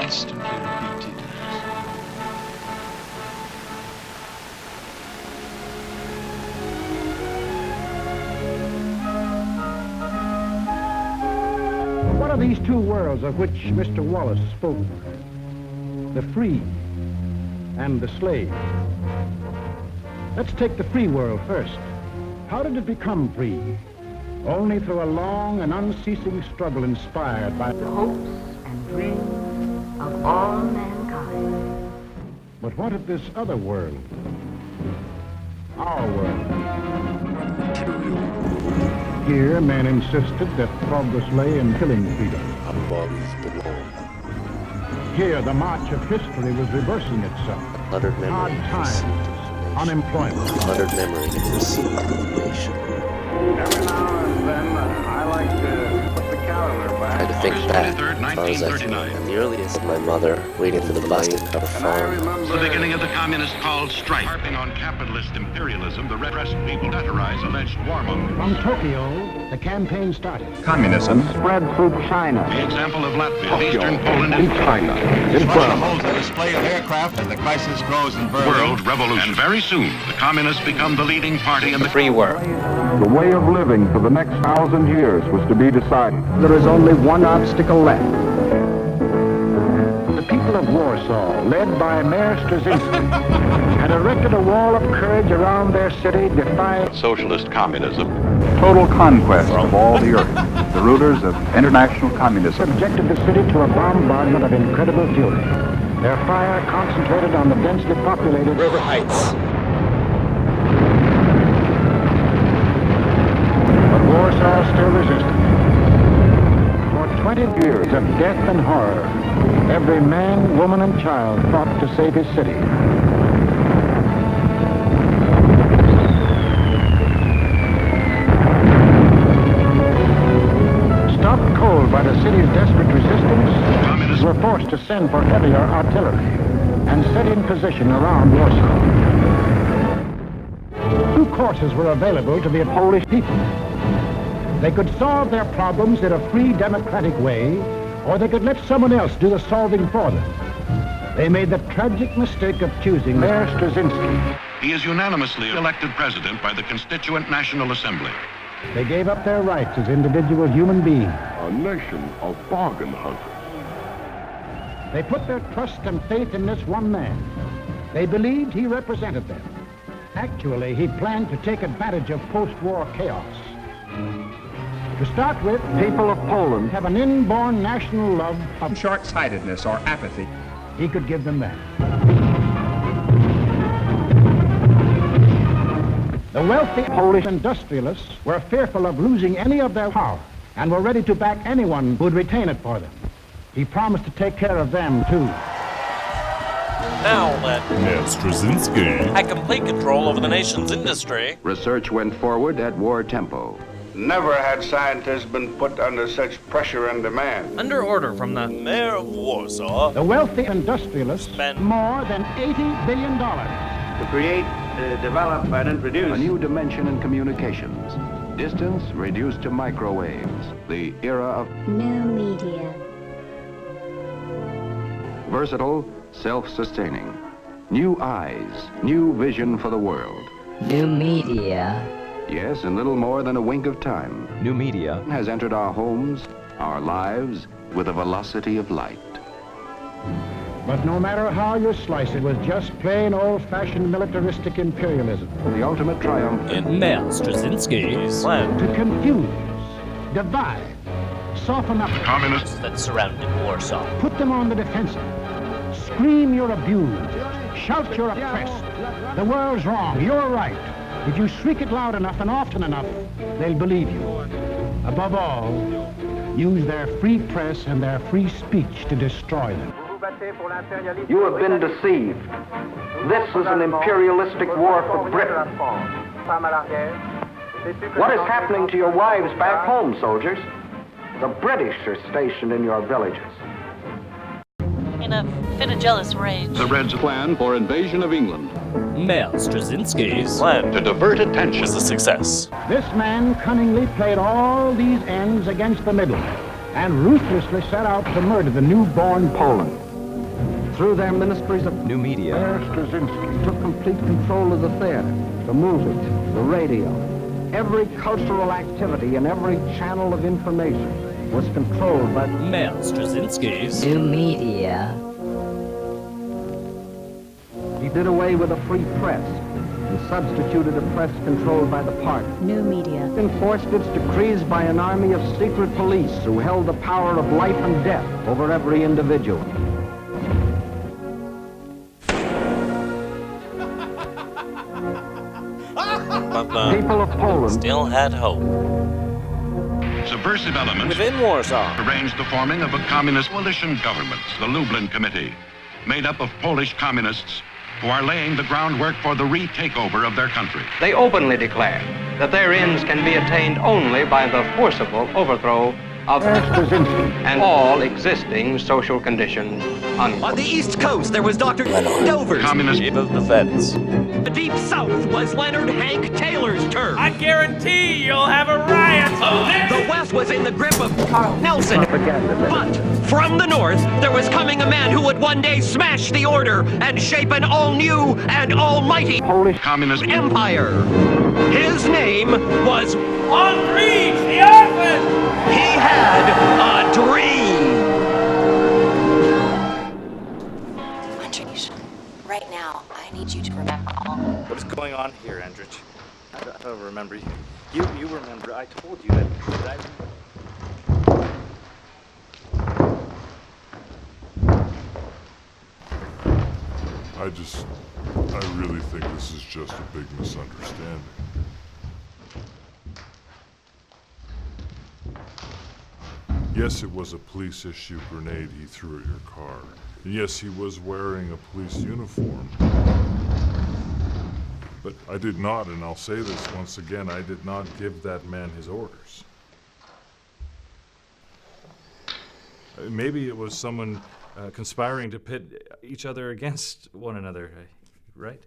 constantly repeated. What are these two worlds of which Mr. Wallace spoke? The free and the slave. Let's take the free world first. How did it become free? Only through a long and unceasing struggle inspired by the hopes and dreams of all mankind. But what of this other world? Our world. Here, men insisted that progress lay in killing freedom. Here, the march of history was reversing itself. Uttered memory Hard times, unemployment. Uttered memory of the seed of the nation. Every now and then, I like to put the calendar back. I had to think back, 23rd, as far as I can, 1939. at the earliest of my mother waiting for the bus to cut a farm. The beginning of the communist called strike. Harping on capitalist imperialism, the repressed people satirize alleged warmongers. From Tokyo, the campaign started. Communism Spread through China. The example of Latvia, Eastern Poland, In and China. In Russia Burma. holds a display of aircraft as the crisis grows in Berlin. world revolution. And very soon, the communists become the leading party in the Free world. The way of living for the next 1,000 years was to be decided. There is only one obstacle left. The people of Warsaw, led by Mayor Straczynski, had erected a wall of courage around their city, defying socialist communism. Total conquest of all the earth. The rulers of international communism subjected the city to a bombardment of incredible fury. Their fire concentrated on the densely populated River Heights. But Warsaw still resisted. For 20 years of death and horror, every man, woman, and child fought to save his city. Stopped cold by the city's desperate resistance, Communists were forced to send for heavier artillery and set in position around Warsaw. Two courses were available to the Polish people. They could solve their problems in a free democratic way, or they could let someone else do the solving for them. They made the tragic mistake of choosing Mayor Straczynski. He is unanimously elected president by the Constituent National Assembly. They gave up their rights as individual human beings. A nation of bargain hunters. They put their trust and faith in this one man. They believed he represented them. Actually, he planned to take advantage of post-war chaos. To start with, people of Poland have an inborn national love of short-sightedness or apathy. He could give them that. The wealthy Polish industrialists were fearful of losing any of their power and were ready to back anyone who would retain it for them. He promised to take care of them, too. Now that Straczynski had complete control over the nation's industry, Research went forward at war tempo. Never had scientists been put under such pressure and demand. under order from the mayor of Warsaw, The wealthy industrialists spent more than $80 billion. To create, develop, and introduce A new dimension in communications. Distance reduced to microwaves. The era of New media. versatile, self-sustaining. New eyes, new vision for the world. New media. Yes, in little more than a wink of time, New media. has entered our homes, our lives, with the velocity of light. But no matter how you slice it, was just plain old-fashioned militaristic imperialism. The ultimate triumph in Mayor Straczynski's plan To confuse, divide, soften up, Communists that surrounded Warsaw. put them on the defensive. Scream you're abused, shout you're oppressed. The world's wrong, you're right. If you shriek it loud enough and often enough, they'll believe you. Above all, use their free press and their free speech to destroy them. You have been deceived. This is an imperialistic war for Britain. What is happening to your wives back home, soldiers? The British are stationed in your villages. In a fit of jealous rage. The Reds Plan for invasion of England. Mayor Straczynski's plan to divert attention. was a success. This man cunningly played all these ends against the middle and ruthlessly set out to murder the newborn Poland. Through their ministries of new media, Straczynski took complete control of the theater, the movie, the radio. Every cultural activity and every channel of information was controlled by Mel Straczynski's New media. He did away with a free press and substituted a press controlled by the party. New media. Enforced its decrees by an army of secret police who held the power of life and death over every individual. People of Poland still had hope. Subversive elements Within Warsaw arranged the forming of a communist coalition government, the Lublin Committee, made up of Polish communists who are laying the groundwork for the retakeover of their country. They openly declare that their ends can be attained only by the forcible overthrow of and all existing social conditions. On the East Coast, there was Dr. Dover's Communist chief of defense. The Deep South was Leonard Hank Taylor's term. I guarantee you'll have a riot. The West was in the grip of Carl Nelson. But from the North, there was coming a man who would one day smash the order and shape an all-new and almighty Polish communist empire. His name was On Reach, the orphan! He had a dream. Andrich, right now, I need you to remember all. What is going on here, Andrich? I don't remember. You remember. I told you that I really think this is just a big misunderstanding. Yes, it was a police-issue grenade he threw at your car. And yes, he was wearing a police uniform. But I did not, and I'll say this once again, I did not give that man his orders. Maybe it was someone conspiring to pit each other against one another, right?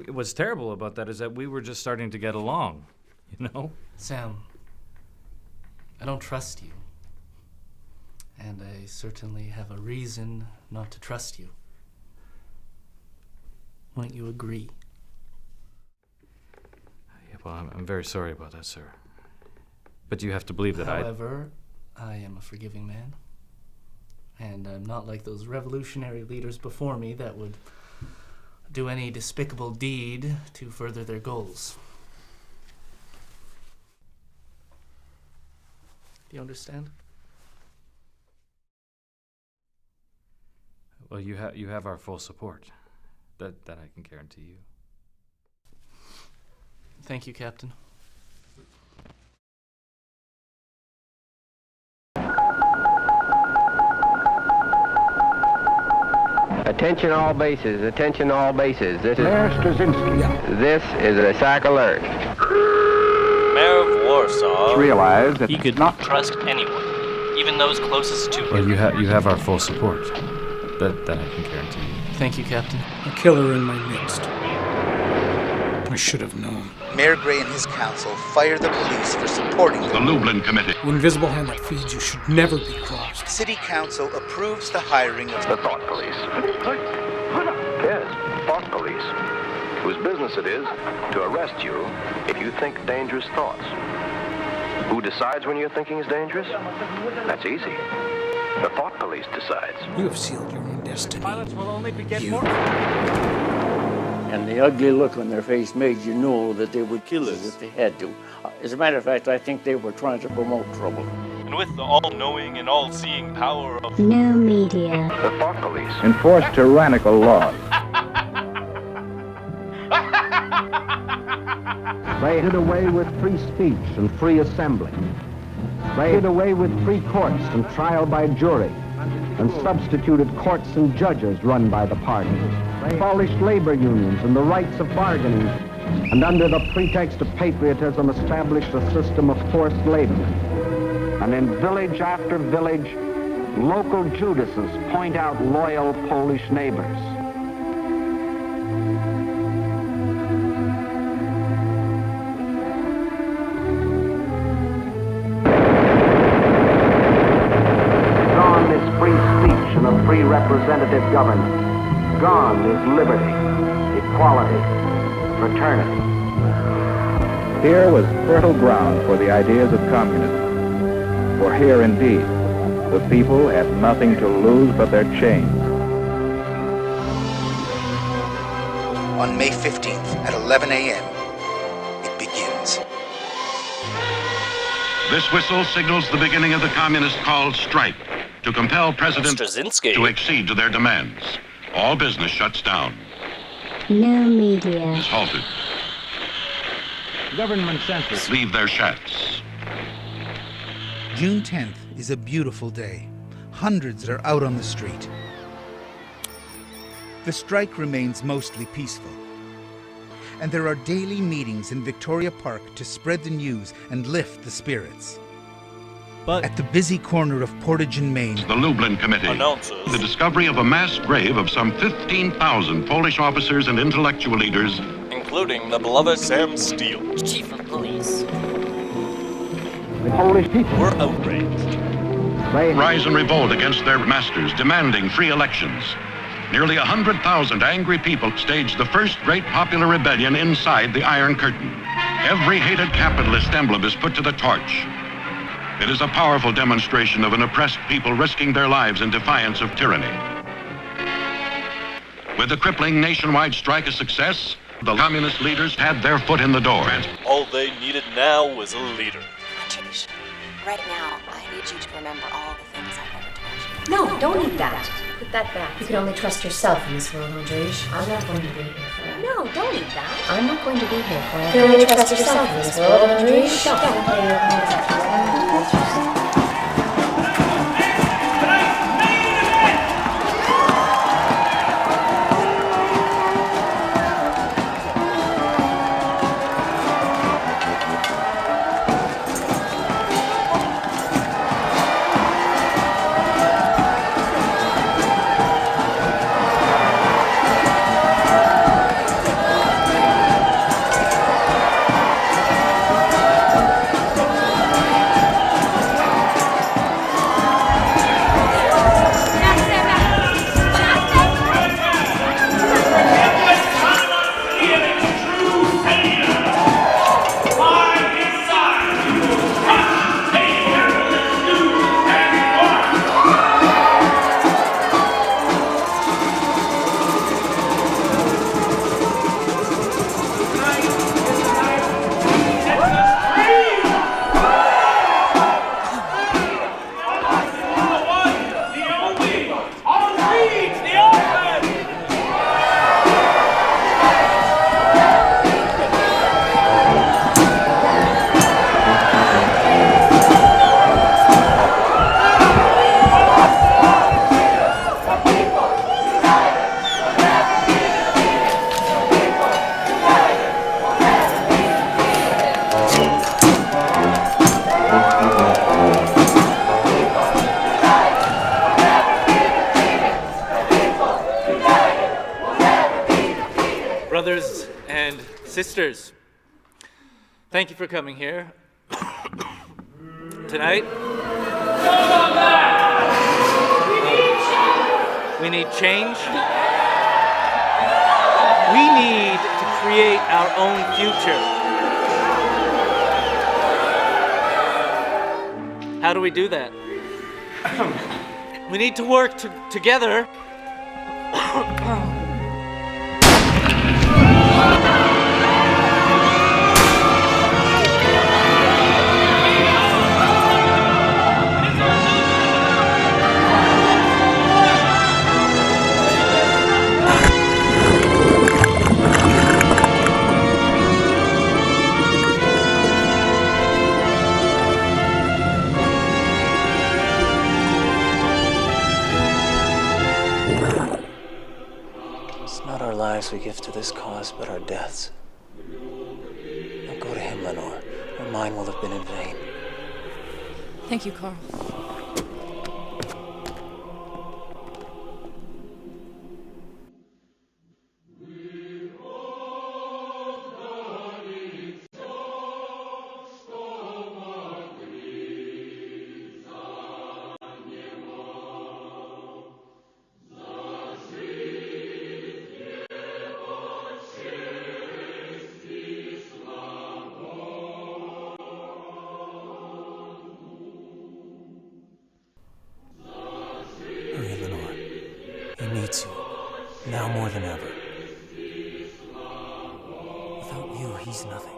What's terrible about that is that we were just starting to get along, you know? Sam, I don't trust you. And I certainly have a reason not to trust you. Won't you agree? Yeah, well, I'm very sorry about that, sir. But you have to believe that However, I am a forgiving man. And I'm not like those revolutionary leaders before me that would do any despicable deed to further their goals. Do you understand? Well, you have our full support. That I can guarantee you. Thank you, Captain. Attention all bases, attention all bases. This is Straczynski. This is a SAC alert. Mayor of Warsaw Realize that he could not trust anyone, even those closest to him. Well, you have our full support. That I can guarantee you. Thank you, Captain. A killer in my midst. I should have known. Mayor Gray and his council fire the police for supporting the Lublin Committee. The invisible hand that feeds you should never be crossed. City Council approves the hiring of the thought police. Yes, thought police, whose business it is to arrest you if you think dangerous thoughts. Who decides when your thinking is dangerous? That's easy. The thought police decides. You have sealed your own destiny. Violence will only beget more. And the ugly look on their face made you know that they would kill us if they had to. As a matter of fact, I think they were trying to promote trouble. And with the all-knowing and all-seeing power of new media, the thought police enforce tyrannical laws. They did away with free speech and free assembly. They did away with free courts and trial by jury, and substituted courts and judges run by the party. They abolished labor unions and the rights of bargaining, and under the pretext of patriotism established a system of forced labor. And in village after village, local Judases point out loyal Polish neighbors. free representative government. Gone is liberty, equality, fraternity. Here was fertile ground for the ideas of communism. For here, indeed, the people had nothing to lose but their chains. On May 15th at 11 a.m., it begins. This whistle signals the beginning of the communist called strike to compel President to accede to their demands. All business shuts down. No media. Is halted. Government census. Leave their shacks. June 10th is a beautiful day. Hundreds are out on the street. The strike remains mostly peaceful. And there are daily meetings in Victoria Park to spread the news and lift the spirits. But at the busy corner of Portage and Main, the Lublin Committee announces the discovery of a mass grave of some 15,000 Polish officers and intellectual leaders, including the beloved Sam Steele, Chief of Police. The Polish people were outraged. Rise and revolt against their masters, demanding free elections. Nearly 100,000 angry people staged the first great popular rebellion inside the Iron Curtain. Every hated capitalist emblem is put to the torch. It is a powerful demonstration of an oppressed people risking their lives in defiance of tyranny. With the crippling nationwide strike a success, the communist leaders had their foot in the door. All they needed now was a leader. Andrzej, right now, I need you to remember all the things I've ever told you. No, don't eat that. Put that back. You can only trust yourself in this world, Andrzej. I'm not going to be here for that. No, don't eat that. I'm not going to be here for it. You can only trust yourself in this world, Andrzej. Don't play your cards after that. Brothers and sisters, thank you for coming here tonight. We need change. We need to create our own future. How do we do that? We need to work together. We give to this cause but our deaths. Now go to him, Lenore, or mine will have been in vain. Thank you, Carl. Now more than ever. Without you, he's nothing.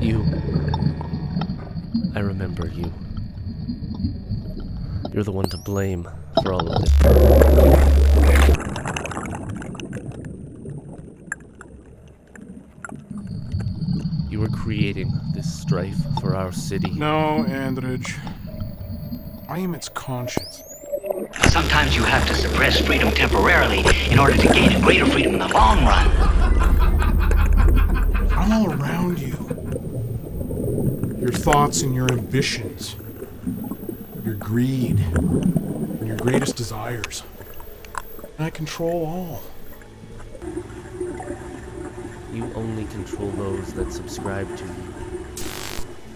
You. I remember you. You're the one to blame for all of this. You were creating this strife for our city. No, Andrich. I am its conscience. Sometimes you have to suppress freedom temporarily in order to gain a greater freedom in the long run. I'm all around you. Your thoughts and your ambitions. Your greed. And your greatest desires. And I control all. You only control those that subscribe to you.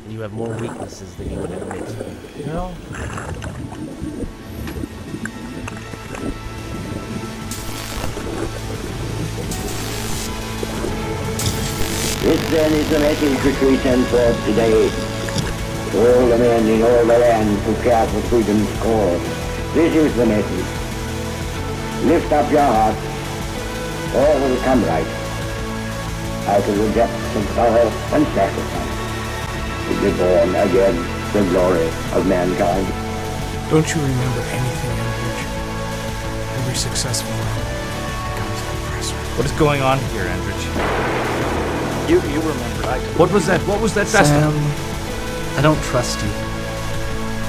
And you have more weaknesses than you would admit. Well... This then is the message which we send forth today to all the men in all the land who care for freedom's cause. This is the message. Lift up your hearts, all will come right, out of the depths of sorrow and sacrifice, to be born again the glory of mankind. Don't you remember anything, Andrich? Every successful man becomes an oppressor. What is going on here, Andrich? You remember, right? What was that? What was that? Sam, I don't trust you.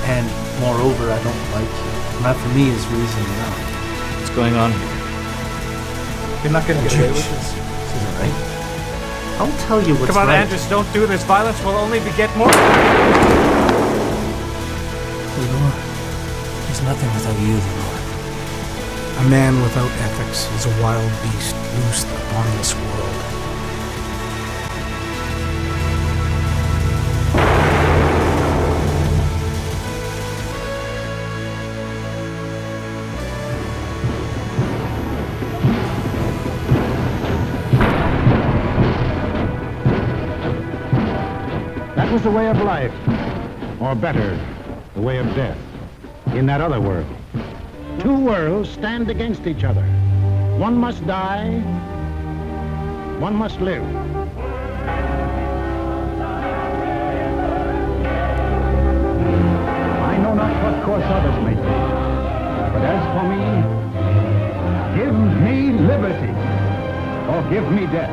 And moreover, I don't like you. And that for me is reason enough. What's going on here? You're not going to get away with this. This isn't right. I'll tell you what's Come on, right. Andrich, don't do this. Violence will only beget more. Lenore, there's nothing without you, Lenore. A man without ethics is a wild beast loosed upon this world. That was the way of life, or better, the way of death, in that other world. Two worlds stand against each other. One must die, one must live. I know not what course others may take, but as for me, give me liberty, or give me death.